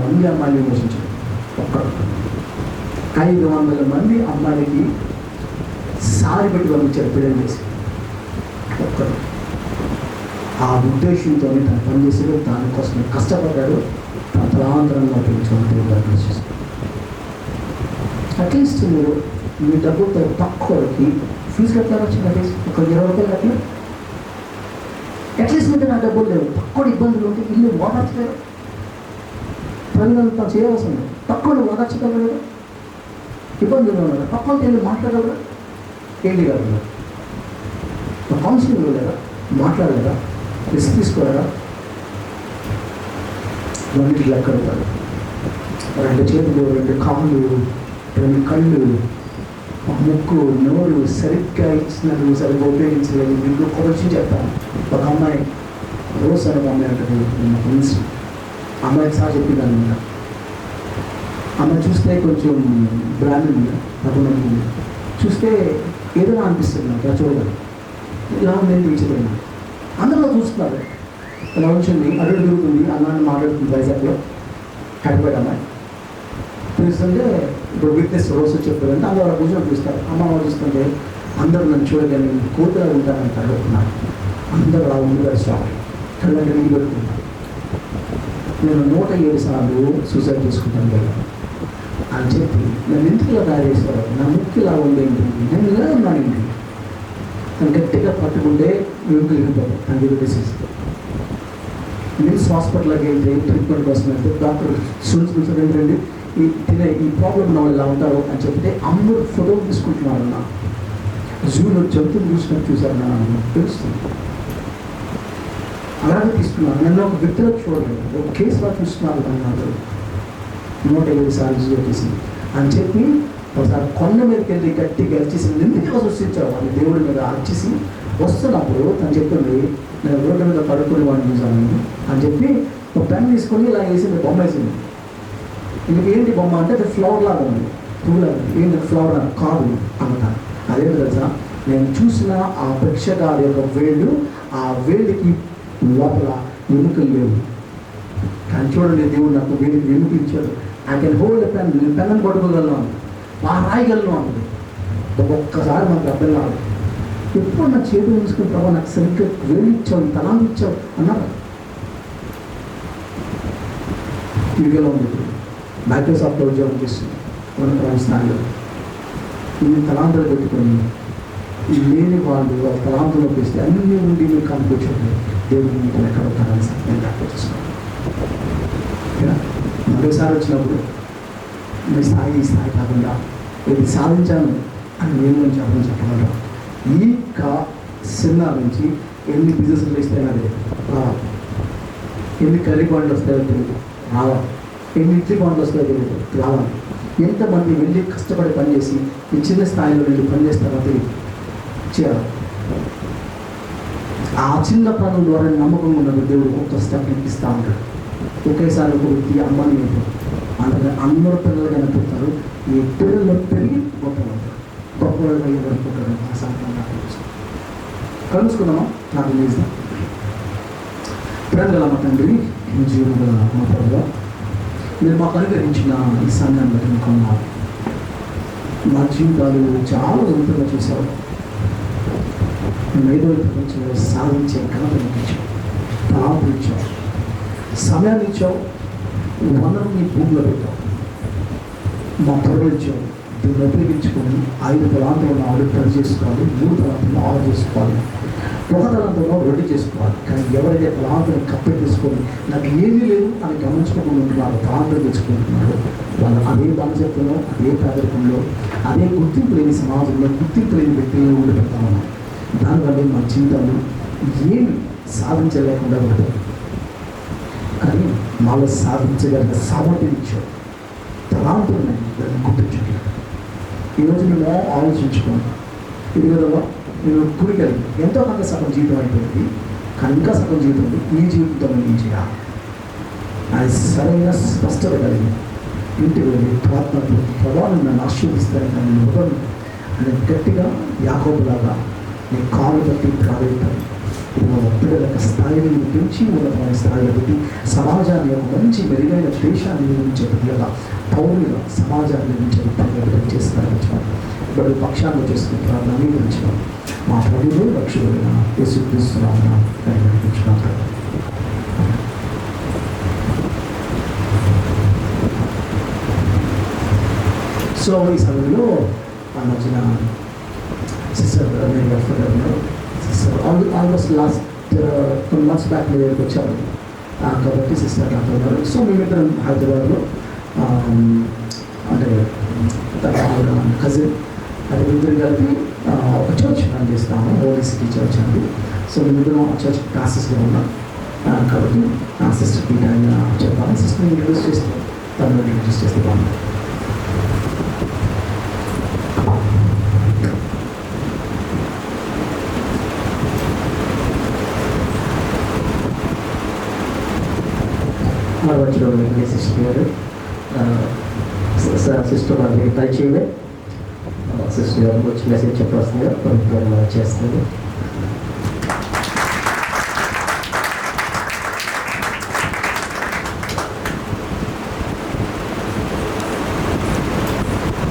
మంది అమ్మాయిని విమోచించాడు. ఒక్కడు 500 మంది అమ్మాయికి సారి పెట్టి పంపించాడు పెళ్లి చేసి. ఒక్కడు ఆ ఉద్దేశంతో తను పనిచేసాడు, దానికోసం కష్టపడ్డాడు, తన తలాంతరంగా పెంచుకోవాలి. అట్లీస్ట్ మీరు మీ డబ్బుతో తక్కువకి ఫీజు కట్టారు వచ్చింది, ఒక 20 రూపాయలు కట్టిన అట్లీస్ట్ మీద నా డబ్బులు లేవు, తక్కువ ఇబ్బందులు ఉంటే ఇల్లు ఓదార్చలేరు, తల్లిదండ్రులతో చేయవలసిన తక్కువ ఓదార్చగలరు, ఇబ్బందులు ఉన్నారు తక్కువ వెళ్ళి మాట్లాడగలరా, ఏం చేయగలరు, కౌన్సిలింగ్ ఇవ్వలేదా, మాట్లాడలేదా, రిస్క్ తీసుకోలేదా? రెండింటికి ఎక్కడతారు, 2 చేతులు, 2 కాళ్ళు, 2 కళ్ళు, ముక్కు, నోరు సరిగ్గా ఇచ్చినట్టు సరిగ్గా ఉపయోగించలేదు. మీకు ఒక విషయం చెప్తాను. ఒక అమ్మాయి రోజు అనే అమ్మాయి అంటే నాకు ఫ్రెండ్స్ అమ్మాయికి సార్ చెప్పింది అనమాట. అమ్మాయి చూస్తే కొంచెం బ్రాండ్ ఉంది, డబ్బు చూస్తే ఏదైనా అనిపిస్తుంది నాకు చూడగలను, ఇలా నేను తీర్చిపోయినా అందరిలో చూస్తున్నారు. ఇలా ఉంచింది, అడుగు తిరుగుతుంది, అన్నాన్ని మాట్లాడుతుంది వైజాగ్లో, హైదరాబాద్ అమ్మాయి చూస్తుంటే ఇప్పుడు విట్నెస్ రోజు చెప్పారంటే అందరూ కూర్చొని చూస్తారు. అమ్మ చూస్తుంటే అందరూ నన్ను చూడగానే కూతురు ఉంటారంటారు. నాకు అందరూ అలా ఉండగారు, స్టాప్ కళ్ళకి నీళ్ళు పెట్టుకుంటారు. నేను 107 సార్లు సూసైడ్ చేసుకుంటాను కదా అని చెప్పి నన్ను ఎందుకు ఇలా తయారు చేస్తారు, నా ముక్కు ఇలా ఉండేంటి, నేను ఇలా ఉన్నాను ఏంటి, తను గట్టిగా పట్టుకుంటే వెనుకలు వెళ్ళిపోతాను. తను డిసీజ్ నిమ్స్ హాస్పిటల్కి వెళ్తే ట్రీట్మెంట్ కోసం వెళ్తే డాక్టర్ స్టూడెంట్స్ ఏంటండి ఈ ప్రాబ్లం ఉన్న వాళ్ళు ఇలా ఉంటారు అని చెప్తే అందరూ ఫోటో తీసుకుంటున్నారు. అన్న జూలో జంతువులు చూసినట్టు చూశారన్నా, నాకు తెలుస్తుంది. అలాగే తీసుకున్నారు. నన్ను ఒక వ్యక్తిలో చూడలేదు, ఒక కేసులో చూస్తున్నారు. అన్నారు 107 సార్లు చేసింది అని చెప్పి ఒకసారి కొండ మీదకి వెళ్ళి గట్టిగా అరిచేసి ఎందుకు సృష్టించావు అని దేవుడి మీద అరిచేసి వస్తున్నప్పుడు తను చెప్పింది, నేను రోడ్డు మీద పడుకునే వాడిని చూసాను అని చెప్పి ఒక పెన్ తీసుకొని ఇలా వేసింది, బొమ్మ వేసింది. ఇందుకు ఏంటి బొమ్మ అంటే అది ఫ్లవర్ లాగా ఉంది, పువ్వులాగా. ఏంటి ఫ్లవర్ నాకు కాదు అంటాను. అదే తెలుసా, నేను చూసిన ఆ భిక్షగారి యొక్క వేళ్ళు, ఆ వేళ్ళకి లోపల ఎముకలు లేవు. కానీ చూడండి, దేవుడు నాకు వేడికి ఎముక ఇచ్చాడు. I can hold a pen, నేను పెన్ను పట్టుకోగలను, బాగా రాయగలను అంటుంది. ఒక్కసారి మనకు అర్థం కాదు. ఎప్పుడు నా చేతులు తీసుకుని ప్రభావ నాకు సరిగ్గా వేలు ఇచ్చావు, తలాలు ఇచ్చావు అన్నారు. ఇదిగలో ఉంది, మైక్రోసాఫ్ట్లో ఉద్యోగం చేస్తుంది మన స్థాయిలో. నేను తలాంతలు పెట్టుకొని లేని వాళ్ళు వాళ్ళ తలాంతలో పెస్తే అన్నీ ఉండి మీరు కనుకొచ్చాడు దేవుడు మీకు ఎక్కడ ఉంటారని నేను కనిపించుకున్నాను. మరోసారి వచ్చినప్పుడు మీ స్థాయి స్థాయి కాకుండా ఇది సాధించాను అని నేను చెప్పగలరా? ఈ సినిమా నుంచి ఎన్ని బిజినెస్లు ఇస్తాయో అది రావాలి, ఎన్ని కర్రీ బాండ్లు వస్తాయో తెలియదు రావాలి, ఎన్ని ఇడ్లీ బాండ్లు వస్తాయో తెలియదు రావాలి. ఎంతమంది వెళ్ళి కష్టపడి పనిచేసి ఈ చిన్న స్థాయిలో వెళ్ళి పనిచేస్తారో తెలియదు చేయాలి. ఆ చిన్న పనుల ద్వారా నమ్మకం ఉన్నది దేవుడు ఒక్క స్టెప్ ఇప్పిస్తూ ఉంటాడు. ఒకేసారి ఒక వ్యక్తి అమ్మని అంటే అందరూ పిల్లలు కనిపిస్తారు. ఈ పిల్లలు పెరిగి గొప్ప వాళ్ళు అయ్యేదనుకుంటారు. ఆ సంఖ్య కలుసుకున్నామా నాకు నిజం ప్రేమ గల మా తండ్రి, జీవుల మా ప్రభువా, మీరు మాకు అనుగ్రహించిన ఈ సంఘాన్ని బట్టి మీకు ఉన్నారు. మా జీవితాలు చాలా ఉన్నతంగా చూసావు. మేము ఏదో ప్రపంచంలో సాధించే ఘనతను ఇచ్చావు, తలాంతులు ఇచ్చావు, సమయాన్ని ఇచ్చావు, వనరుని భూమిలో పెట్టావు, మా పొరలు ఇచ్చావు. దీన్ని ఉపయోగించుకొని 5 తలాంతులను ఆర్డర్ పని చేసుకోవాలి, 3 తలాంతులను ఆర్డర్ చేసుకోవాలి, 1 తలాంతులను రెడీ చేసుకోవాలి. కానీ ఎవరైతే తలాంతులను కప్పెట్టేసుకొని నాకు ఏమీ లేదు అని గమనించుకోకుండా ఉంటున్నారు, తలాంతులు తెచ్చుకుంటున్నారు, వాళ్ళు అదే బాధ్యతలో, అదే పేదరికంలో, అదే గుర్తింపు లేని సమాజంలో, గుర్తింపు లేని వ్యక్తులను ఉండిపెడతా ఉన్నాం. దానివల్ల మా జీవితాలు ఏమి సాధించలేకుండా ఉంటాయి. కానీ మాలో సాధించగలిగిన సామర్థ్యం ఇచ్చాడు, తలాంతులు దాన్ని గుర్తించండి. ఈరోజు మేము ఆలోచించుకోండి. ఇది కదా నేను గుడికెళ్ళి ఎంతో కొంత సగం జీవితం అయిపోయింది, కానీ ఇంకా సగం జీవితం ఉంది. ఈ జీవితంతో ఏం చేయాలి అది సరైన స్పష్టత కలిగి ఇంటికి వెళ్ళి ప్రార్థనతో ప్రభావం నన్ను ఆశీర్వదిస్తారని నన్ను ఇవ్వను అని గట్టిగా యాకోబులాగా నీ కాలు బట్టి ప్రారంభించాలి. పిల్లల యొక్క స్థాయిని పెంచి ఉన్నతమైన స్థాయిలో పెట్టి సమాజాన్ని ఒక మంచి మెరుగైన దేశాన్ని నిర్మించే పిల్లల పౌరులుగా సమాజాన్ని నిర్మించే విధంగా చేస్తున్నారని బడు పక్షాన్ని చేసుకుంటున్నారు నవీకరించడం మా ప్రభువు రక్షకుడైన యేసుక్రీస్తునామమున నడిపించుకుంటారు. సో ఈ సమయంలో ఆ మధ్యన సిస్టర్ సిస్టర్ ఆల్మోస్ట్ లాస్ట్ కొన్ని మంత్స్ బ్యాక్ మీ దగ్గరికి వచ్చారు కాబట్టి సిస్టర్ నాతో ఉన్నారు. సో మేమిద్దరం హైదరాబాద్లో అంటే కజిన్ అది ఇద్దరు కలిపి ఒక చర్చ్ రన్ చేస్తాము, హోలీ సిటీ చర్చ్ అండి. సో మేమిద్దరం ఆ చర్చ్ క్లాసెస్లో ఉన్నాం కాబట్టి ఆ సిస్టర్కి ఆయన చెప్పాలి. సిస్టర్ ఇంట్రడ్యూస్ చేస్తే తను ఇంట్రడ్యూస్ చేస్తే బాగుంది. వచ్చిన సిస్టర్ గారు సిస్టర్ వాళ్ళకి పరిచయమే. సిస్టర్ గారు వచ్చి మెసేజ్ చెప్పవలసిందిగా చేస్తుంది.